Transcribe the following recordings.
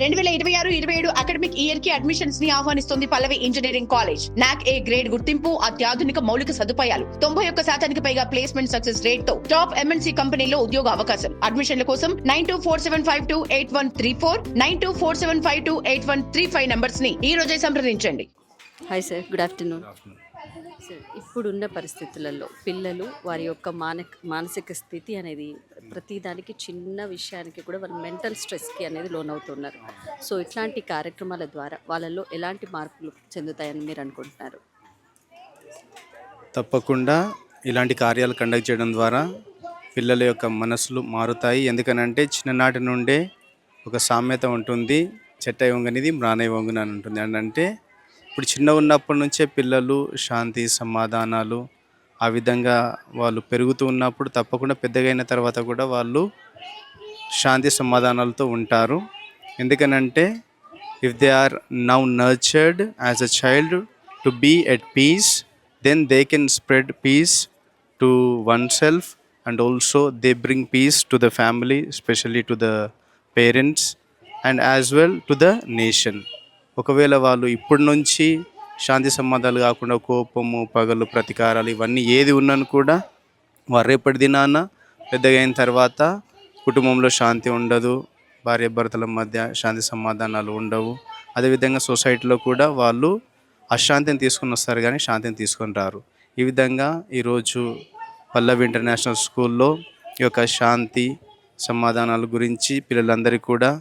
2026-27 academic year కి admissions ని ఆహ్వానిస్తుంది పల్లవి engineering college. నాక్ ఏ గ్రేడ్ గుర్తింపు, అత్యాధునిక మౌలిక సదుపాయాలు, 91% పైగా ప్లేస్మెంట్ సక్సెస్ రేట్ తో టాప్ ఎంఎన్సీ కంపెనీలో ఉద్యోగ అవకాశం. అడ్మిషన్ల కోసం 9247528134, 9247528135 నంబర్స్ ని ఈ రోజే సంప్రదించండి. Hi sir, good afternoon. Sir, ఇప్పుడున్న పరిస్థితులలో పిల్లలు వారి యొక్క మానసిక స్థితి అనేది ప్రతిదానికి చిన్న విషయానికి కూడా వాళ్ళు మెంటల్ స్ట్రెస్కి అనేది లోనవుతున్నారు. సో ఇట్లాంటి కార్యక్రమాల ద్వారా వాళ్ళల్లో ఎలాంటి మార్పులు చెందుతాయని మీరు అనుకుంటున్నారు? తప్పకుండా ఇలాంటి కార్యాలు కండక్ట్ చేయడం ద్వారా పిల్లల యొక్క మనసులు మారుతాయి. ఎందుకనంటే చిన్ననాటి నుండే ఒక సామెత ఉంటుంది, చెట్టై వంగనిది మ్రానై వంగున అని ఉంటుంది. అంటే ఇప్పుడు చిన్న ఉన్నప్పటి నుంచే పిల్లలు శాంతి సమాధానాలు ఆ విధంగా వాళ్ళు పెరుగుతూ ఉన్నప్పుడు తప్పకుండా పెద్దగైన తర్వాత కూడా వాళ్ళు శాంతి సమాధానాలతో ఉంటారు. ఎందుకనంటే if they are now nurtured as a child to be at peace, then they can spread peace to oneself, and also they bring peace to the family, especially to the parents and as well to the nation. ఒకవేళ వాళ్ళు ఇప్పటి నుంచి శాంతి సమాధానాలు కాకుండా కోపము, పగలు, ప్రతీకారాలు ఇవన్నీ ఏది ఉన్నాను కూడా వారు రేపటి దినాన పెద్దగా అయిన తర్వాత కుటుంబంలో శాంతి ఉండదు, భార్యాభర్తల మధ్య శాంతి సమాధానాలు ఉండవు. అదేవిధంగా సొసైటీలో కూడా వాళ్ళు అశాంతిని తీసుకొని వస్తారు కానీ శాంతిని తీసుకొని రారు. ఈ విధంగా ఈరోజు పల్లవి ఇంటర్నేషనల్ స్కూల్లో ఈ యొక్క శాంతి సమాధానాల గురించి పిల్లలందరికీ కూడా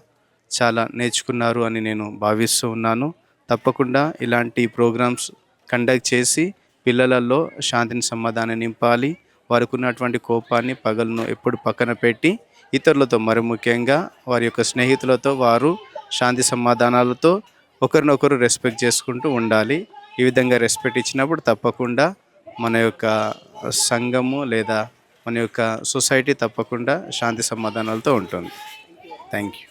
చాలా నేర్చుకున్నారు అని నేను భావిస్తూ ఉన్నాను. తప్పకుండా ఇలాంటి ప్రోగ్రామ్స్ కండక్ట్ చేసి పిల్లలలో శాంతిని సమాధానం నింపాలి. వారికి ఉన్నటువంటి కోపాన్ని, పగలను ఎప్పుడు పక్కన పెట్టి ఇతరులతో, మరి ముఖ్యంగా వారి యొక్క స్నేహితులతో వారు శాంతి సమాధానాలతో ఒకరినొకరు రెస్పెక్ట్ చేసుకుంటూ ఉండాలి. ఈ విధంగా రెస్పెక్ట్ ఇచ్చినప్పుడు తప్పకుండా మన యొక్క సంఘము లేదా మన యొక్క సొసైటీ తప్పకుండా శాంతి సమాధానాలతో ఉంటుంది. Thank you.